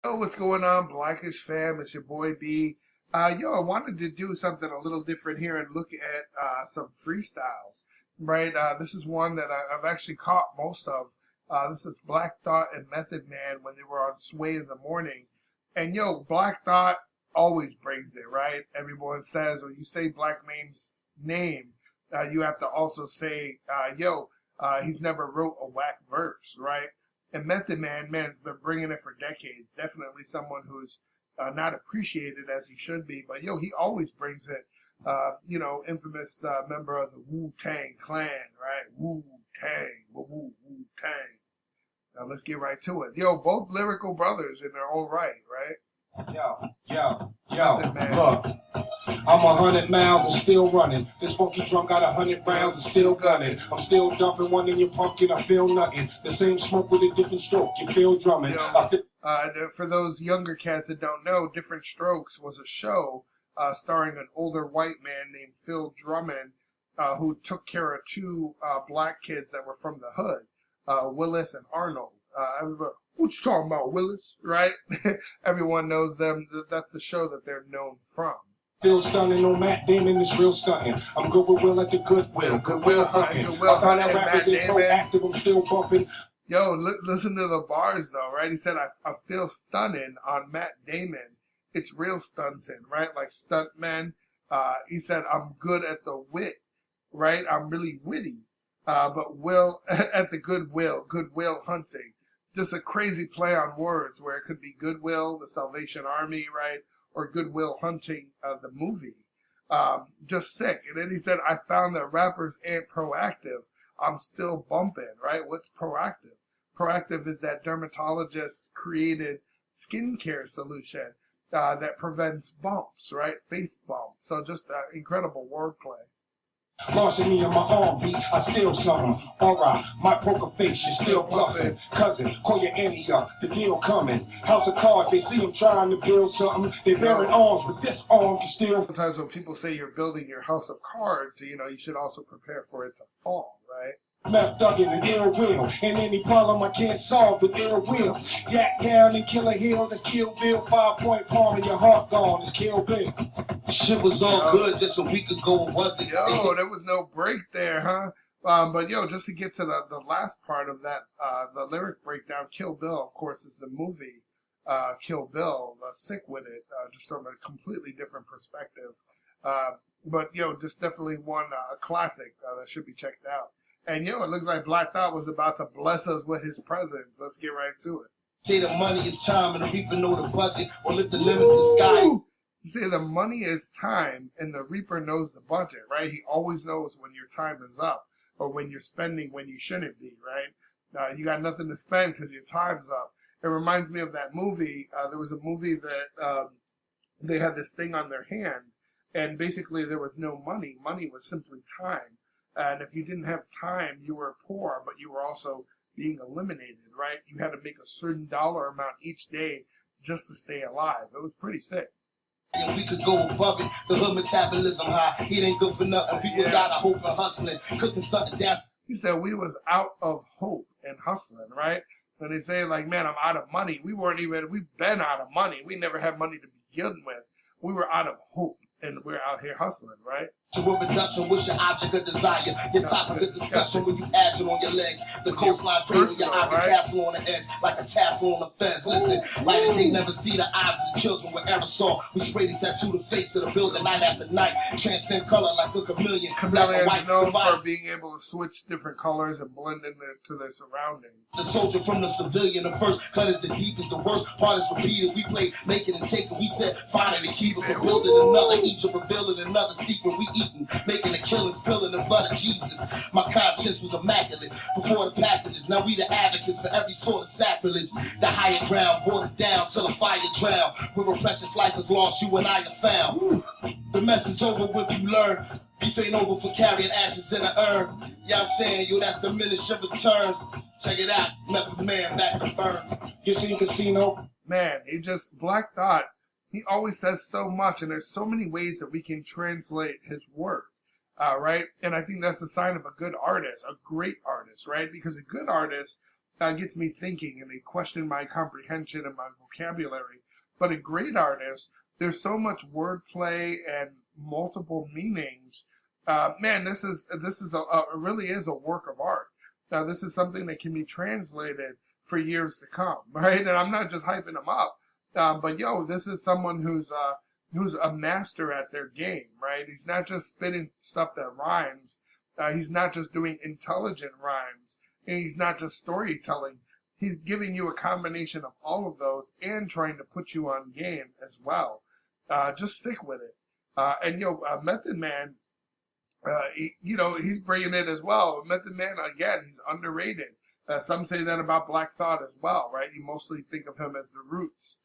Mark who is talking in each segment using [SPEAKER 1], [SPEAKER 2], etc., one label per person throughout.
[SPEAKER 1] Yo, what's going on, Blackish fam? It's your boy B. I wanted to do something a little different here and look at some freestyles, right? This is one that I've actually caught most of. This is Black Thought and Method Man when they were on Sway in the morning. And Black Thought always brings it, right? Everyone says when you say Black Main's name, you have to also say, he's never wrote a whack verse, right? And Method man's been bringing it for decades. Definitely someone who's not appreciated as he should be. But he always brings it. Infamous member of the Wu-Tang Clan, right? Wu-Tang, Wu-Tang. Now let's get right to it. Both lyrical brothers in their own right, right?
[SPEAKER 2] Yo, look, I'm 100 miles and still running. This funky drum got 100 rounds and still gunning. I'm still dumping one in your pumpkin, I feel nothing. The same smoke with a different stroke, you feel drumming.
[SPEAKER 1] For those younger cats that don't know, Different Strokes was a show starring an older white man named Phil Drummond who took care of two black kids that were from the hood, Willis and Arnold. Everybody, what you talking about, Willis? Right? Everyone knows them. That's the show that they're known from.
[SPEAKER 2] Still stunning on Matt Damon, it's real stunting. I'm good with Will at the Goodwill hunting. I find that rappers ain't proactive, I'm still bumping.
[SPEAKER 1] Listen to the bars though, right? He said, I feel stunning on Matt Damon. It's real stunting, right? Like stuntman. He said, I'm good at the wit, right? I'm really witty. But Will at the Goodwill hunting. Just a crazy play on words where it could be Goodwill, the Salvation Army, right? Or Goodwill Hunting, the movie. Just sick. And then he said, I found that rappers ain't proactive. I'm still bumping, right? What's proactive? Proactive is that dermatologist created skincare solution that prevents bumps, right? Face bumps. So just incredible wordplay.
[SPEAKER 2] Larceny on my arm beat, I steal something. Alright, my poker face, you still bluffing. Cousin, call your auntie up, the deal coming. House of cards, they see him trying to build something. They bearing arms, but this arm can still.
[SPEAKER 1] Sometimes when people say you're building your house of cards, you should also prepare for it to fall, right?
[SPEAKER 2] Meth thugging and ill will, and any problem I can't solve with ill will. Yak Town and Killer Hill, that's Kill Bill. 5-point palm and your heart gone, it's Kill Bill.
[SPEAKER 3] Shit was all good just a week ago, it wasn't.
[SPEAKER 1] There was no break there, huh? But just to get to the last part of that, the lyric breakdown, Kill Bill, of course, is the movie Kill Bill, sick with it, just from a completely different perspective. But just definitely one classic that should be checked out. And it looks like Black Thought was about to bless us with his presence. Let's get right to it.
[SPEAKER 3] Say the money is time and the reaper know the budget, or lift the limits to sky.
[SPEAKER 1] Say the money is time and the reaper knows the budget, right? He always knows when your time is up or when you're spending when you shouldn't be, right? You got nothing to spend because your time's up. It reminds me of that movie. There was a movie that they had this thing on their hand, and basically there was no money. Money was simply time. And if you didn't have time, you were poor, but you were also being eliminated, right? You had to make a certain dollar amount each day just to stay alive. It was pretty sick.
[SPEAKER 3] And we could go above it. The hood metabolism high. It ain't good for nothing. We was out of hope and hustling. Cooking something down.
[SPEAKER 1] He said we was out of hope and hustling, right? When they say like, man, I'm out of money. We've been out of money. We never had money to begin with. We were out of hope and we're out here hustling, right?
[SPEAKER 3] To a reduction, what's your object of desire? Your topic of discussion when you agile on your legs. The coastline cradle, your ivory castle on the edge, like a tassel on the fence. Listen, light of day never see the eyes of the children with ever saw. We spray the tattoo the face of the building night after night. Transcend color like a chameleon. Black and white,
[SPEAKER 1] known for being able to switch different colors and blend into their surroundings.
[SPEAKER 3] The soldier from the civilian, the first cut is the deepest, the worst part is repeated. We played make it and take it. We said finding the key for building another, each of revealing another secret. We eating, making a killing, spilling the blood of Jesus. My conscience was immaculate before the packages. Now we the advocates for every sort of sacrilege. The higher ground, watered down till the fire drown. Where a precious life is lost, you and I are found. The mess is over when you learn. Beef ain't over for carrying ashes in the urn. Yeah, I'm saying, that's diminishing returns. Check it out, Method Man back to burn.
[SPEAKER 2] You seen Casino?
[SPEAKER 1] Man, Black Thought, he always says so much, and there's so many ways that we can translate his work, right? And I think that's a sign of a good artist, a great artist, right? Because a good artist gets me thinking, and they question my comprehension and my vocabulary. But a great artist, there's so much wordplay and multiple meanings. Man, this is really is a work of art. Now, this is something that can be translated for years to come, right? And I'm not just hyping him up, but yo, this is someone who's a master at their game, right? He's not just spitting stuff that rhymes. He's not just doing intelligent rhymes, and he's not just storytelling. He's giving you a combination of all of those and trying to put you on game as well. Just sick with it. And Method Man, he's bringing it as well. Method Man, again, he's underrated. Some say that about Black Thought as well, right? You mostly think of him as the Roots,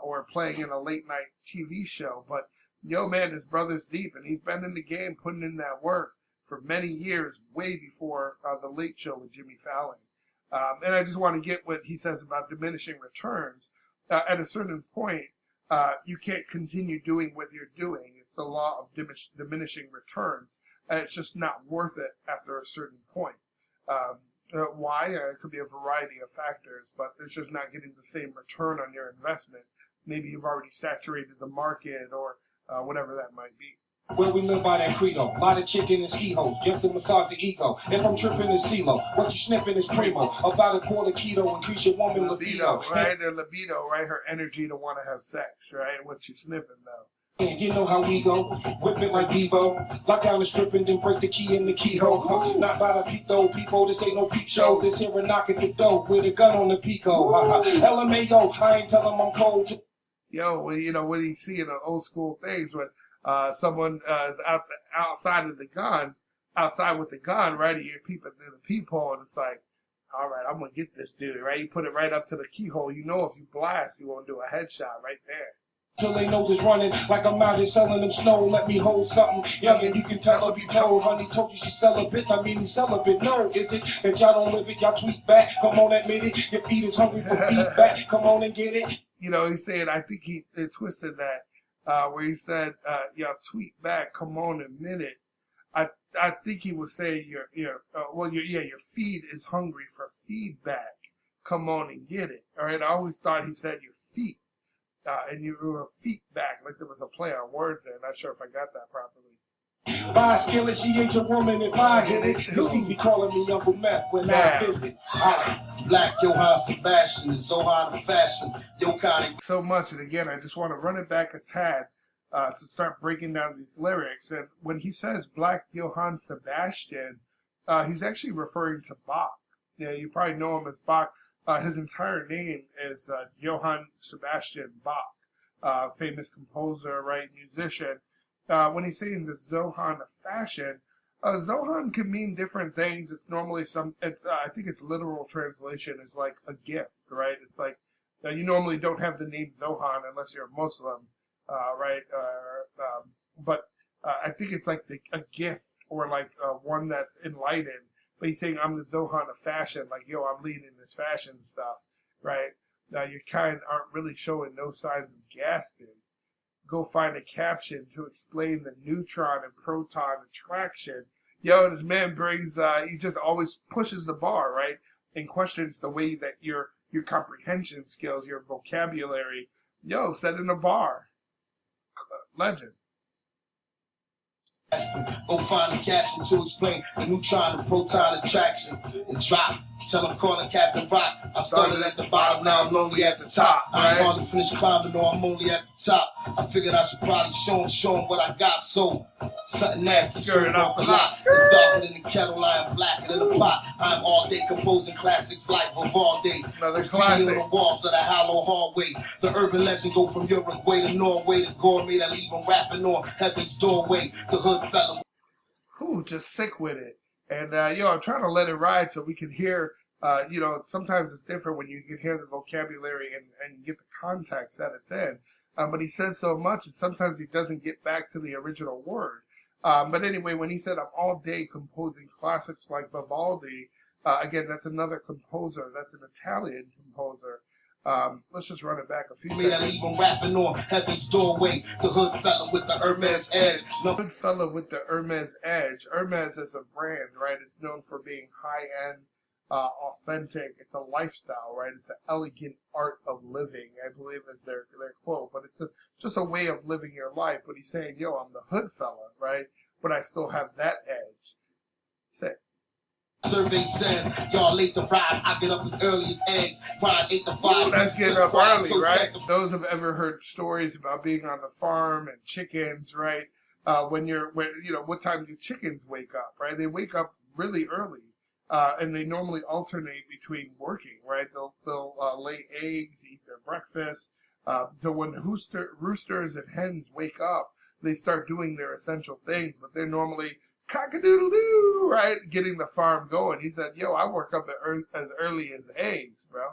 [SPEAKER 1] or playing in a late night TV show. But man, his brother's deep, and he's been in the game, putting in that work for many years, way before the Late Show with Jimmy Fallon. And I just want to get what he says about diminishing returns. At a certain point, you can't continue doing what you're doing. It's the law of diminishing returns. It's just not worth it after a certain point. Why? It could be a variety of factors, but it's just not getting the same return on your investment. Maybe you've already saturated the market, or whatever that might be.
[SPEAKER 2] Where we live by that credo, lot of chicken and ski hoes, just to massage the ego. If I'm tripping is CeeLo, what you sniffing is primo. About a quarter keto, increase your woman libido.
[SPEAKER 1] Right, and libido, right, her energy to want to have sex, right, what you sniffing though.
[SPEAKER 2] And you know how we go, whip it like Devo. Lock down the strip and then break the key in the keyhole. Not by the peep though, people, this ain't no peep show. This here a knock at the door with a gun on the pico. LMAO, I ain't telling I'm cold.
[SPEAKER 1] Yo, when you see in the old school things when someone is outside with the gun, right? And you're peeping through the peephole, and it's like, all right, I'm gonna get this dude, right? You put it right up to the keyhole. You know, if you blast, you won't do a headshot right there.
[SPEAKER 2] Till they nose is running like I'm out here selling them snow. Let me hold something, young, and you can tell her be told. Honey told you she celibate, I mean he celibate. No, is it that y'all don't live it? Y'all tweet back, come on, admit it. Your feet is hungry for feedback, come on and get it.
[SPEAKER 1] He's saying, I think he twisted that, where he said, y'all tweet back, come on, admit it. I think he was saying your feed is hungry for feedback. Come on and get it. All right, I always thought he said your feet. And you were feet back, like there was a play on words there. Not sure if I got that properly.
[SPEAKER 2] Buy a skillet, she ain't your woman if I hit it. You see me calling me Uncle Meth when I visit.
[SPEAKER 3] Black Johann Sebastian is so hard to fashion.
[SPEAKER 1] So much, and again, I just want to run it back a tad to start breaking down these lyrics. And when he says Black Johann Sebastian, he's actually referring to Bach. Yeah, you probably know him as Bach. His entire name is Johann Sebastian Bach, famous composer, right, musician. When he's saying the Zohan of fashion, Zohan can mean different things. It's normally I think its literal translation is like a gift, right? It's like, you normally don't have the name Zohan unless you're a Muslim, right? But I think it's like a gift, or like one that's enlightened. But he's saying, I'm the Zohan of fashion, like, yo, I'm leading this fashion stuff, right? Now, your kind aren't really showing no signs of gasping. Go find a caption to explain the neutron and proton attraction. Yo, this man brings, he just always pushes the bar, right? And questions the way that your comprehension skills, your vocabulary, yo, set in a bar. Legend.
[SPEAKER 3] Go find a caption to explain the neutron and proton attraction and drop. Tell them calling Captain Rock. I started at the bottom, now I'm only at the top. I ain't hardly finished climbing, no, I'm only at the top. I figured I should probably show them what I got, so something nasty, skirting off the lot. It's darker than the kettle, I am blacker than the pot. I'm all day composing classics like Vivaldi.
[SPEAKER 1] Another classic.
[SPEAKER 3] On the walls of the hollow hallway. The urban legend go from Uruguay to Norway to gourmet that leave them rapping on heaven's doorway. The hood fella.
[SPEAKER 1] Ooh, just sick with it. And, I'm trying to let it ride so we can hear, sometimes it's different when you can hear the vocabulary and you get the context that it's in. But he says so much, and sometimes he doesn't get back to the original word. But anyway, when he said, I'm all day composing classics like Vivaldi, again, that's another composer. That's an Italian composer. Let's just run it back a few seconds.
[SPEAKER 3] I leave him rapping on heaven's doorway. The hood fella with the Hermes edge.
[SPEAKER 1] The hood fella with the Hermes edge. Hermes is a brand, right? It's known for being high-end authentic. It's a lifestyle, right? It's an elegant art of living, I believe is their quote. But it's just a way of living your life. But he's saying, yo, I'm the hood fella, right? But I still have that edge. Sick.
[SPEAKER 3] Survey says, y'all late to rise. I get up as early as eggs. Grind 8 to 5.
[SPEAKER 1] Ooh, that's getting up early, right? Those have ever heard stories about being on the farm and chickens, right? When what time do chickens wake up, right? They wake up really early, and they normally alternate between working, right? They'll lay eggs, eat their breakfast. So when roosters and hens wake up, they start doing their essential things, but they're normally cock-a-doodle-doo, right? Getting the farm going. He said, yo, I work up as early as eggs, bro.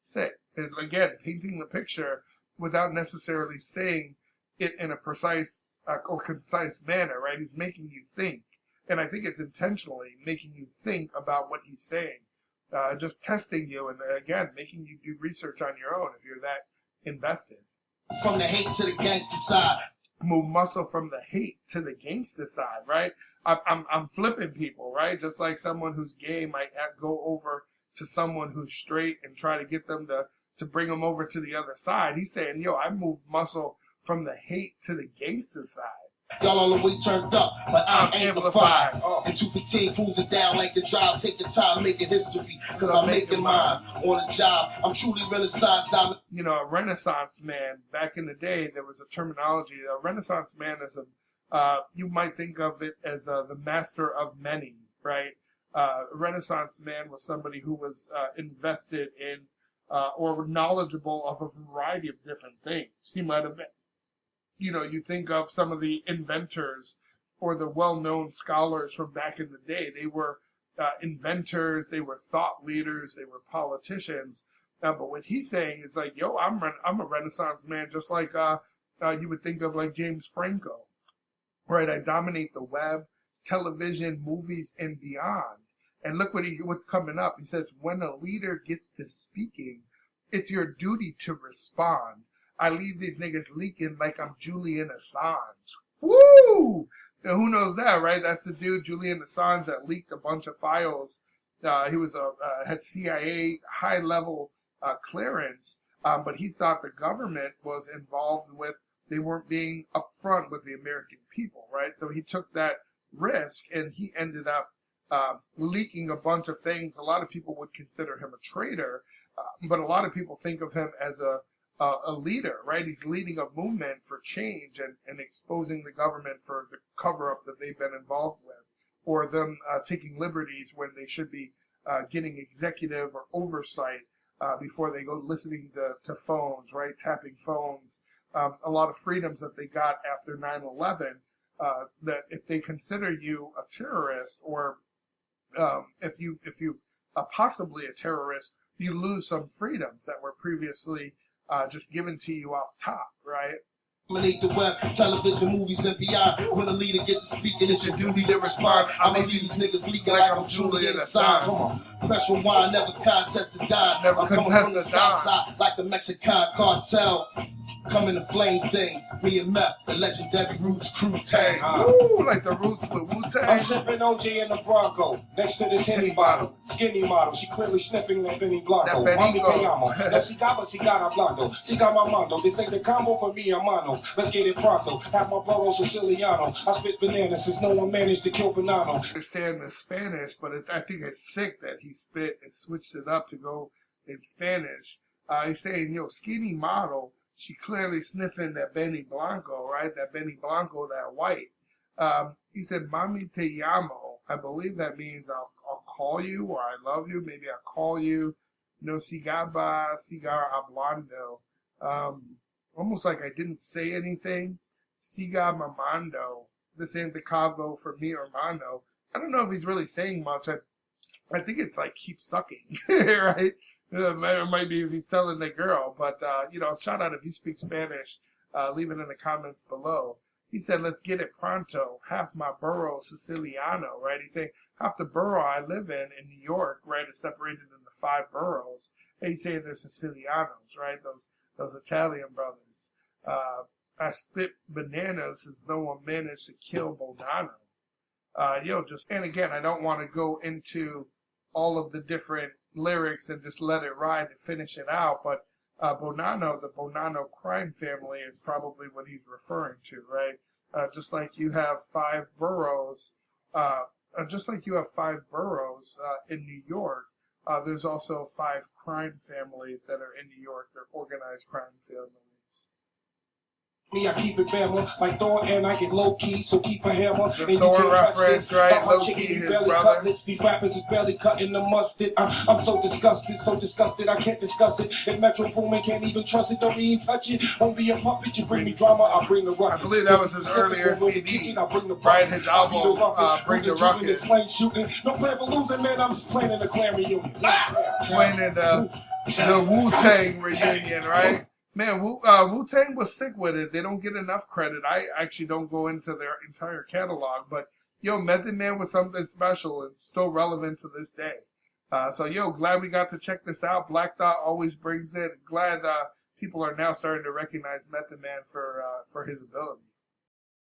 [SPEAKER 1] Sick. And again, painting the picture without necessarily saying it in a precise or concise manner, right? He's making you think. And I think it's intentionally making you think about what he's saying. Just testing you and, again, making you do research on your own if you're that invested.
[SPEAKER 3] From the hate to the gangster side.
[SPEAKER 1] Move muscle from the hate to the gangster side, right? I'm flipping people, right? Just like someone who's gay might go over to someone who's straight and try to get them to bring them over to the other side. He's saying, yo, I move muscle from the hate to the gangster side.
[SPEAKER 3] Y'all all the way turned up, but I'm amplified. And 215 cruising down like a drive, taking time, making history, because I'm making mine on the job. I'm truly Renaissance diamond.
[SPEAKER 1] You know, a Renaissance man, back in the day, there was a terminology. A Renaissance man is you might think of it as the master of many, right? A Renaissance man was somebody who was invested in or knowledgeable of a variety of different things. He might have been, you think of some of the inventors or the well-known scholars from back in the day. They were inventors, they were thought leaders, they were politicians. But what he's saying is like, yo, I'm a Renaissance man, just like you would think of like James Franco, right? I dominate the web, television, movies, and beyond. And look what's coming up. He says, when a leader gets to speaking, it's your duty to respond. I leave these niggas leaking like I'm Julian Assange. Woo! Now, who knows that, right? That's the dude, Julian Assange, that leaked a bunch of files. He was had CIA high-level clearance, but he thought the government was involved with, they weren't being upfront with the American people, right? So he took that risk, and he ended up leaking a bunch of things. A lot of people would consider him a traitor, but a lot of people think of him as a leader, right? He's leading a movement for change and exposing the government for the cover-up that they've been involved with, or them taking liberties when they should be getting executive or oversight before they go listening to phones, right? Tapping phones. A lot of freedoms that they got after 9/11, that if they consider you a terrorist or if you possibly a terrorist, you lose some freedoms that were previously just given to you off top, right?
[SPEAKER 3] Dominate the web, television, movies, and beyond. When a leader gets to speaking, it's your duty to respond. I'ma leave these niggas leaking like I'm Julian Assange. Come on. Pressure wine, never contest the dime. I'm coming from the south side like the Mexican cartel. Coming to flame things. Me and Mep, the legendary Roots crew tag.
[SPEAKER 1] Ooh, like the Roots with Wu-Tang.
[SPEAKER 2] I'm sipping OG in the Bronco, next to this Henny bottle. Skinny model, she clearly sniffing that Benny Blanco. Mami te amo. No cigar hablando. Cigar mamando. This ain't the combo for me, hermano. Let's get it pronto. Have my brother Siciliano. I spit bananas since no one managed to kill Banano.
[SPEAKER 1] I understand the Spanish, but I think it's sick that he spit and switched it up to go in Spanish. He's saying, yo, skinny model. She clearly sniffing that Benny Blanco, right? That Benny Blanco, that white. He said, Mami te llamo. I believe that means I'll call you, or I love you. Maybe I'll call you. No cigar hablando. Almost like I didn't say anything. Cigar mamando. This ain't the cabo for me, Armando. I don't know if he's really saying much. I think it's like keep sucking, right? It might be if he's telling the girl, but, shout out if you speak Spanish, leave it in the comments below. He said, let's get it pronto, half my borough Siciliano, right? He's saying, half the borough I live in New York, right, is separated into 5 boroughs. And he's saying they're Sicilianos, right? Those Italian brothers. I spit bananas since no one managed to kill Boldano. And again, I don't want to go into all of the different lyrics and just let it ride and finish it out. But Bonanno, the Bonanno crime family is probably what he's referring to, right? Just like you have five boroughs, in New York, there's also five crime families that are in New York. They're organized crime families.
[SPEAKER 2] Me, I keep it bama like Thor, and I get low key, so keep a hammer.
[SPEAKER 1] The
[SPEAKER 2] And
[SPEAKER 1] Thor
[SPEAKER 2] you can't touch
[SPEAKER 1] reference,
[SPEAKER 2] this.
[SPEAKER 1] right?
[SPEAKER 2] Got my
[SPEAKER 1] Low
[SPEAKER 2] chicken,
[SPEAKER 1] key,
[SPEAKER 2] these
[SPEAKER 1] his
[SPEAKER 2] belly
[SPEAKER 1] brother.
[SPEAKER 2] cutlets. These rappers is barely cutting the mustard. I'm so disgusted, I can't discuss it. If Metro Boomin can't even trust it, don't even touch it. Won't be a puppet, you bring me drama, I bring the ruckus.
[SPEAKER 1] I believe that was his earlier CD, right? His album, Bring the Ruckus.
[SPEAKER 2] Slang shooting. No plan for losing, man, I'm just playing in the clan reunion.
[SPEAKER 1] Playing in the Wu-Tang reunion, right? Man, Wu-Tang was sick with it. They don't get enough credit. I actually don't go into their entire catalog, but yo, Method Man was something special and still relevant to this day. So yo, glad we got to check this out. Black Thought always brings it. Glad people are now starting to recognize Method Man for his ability.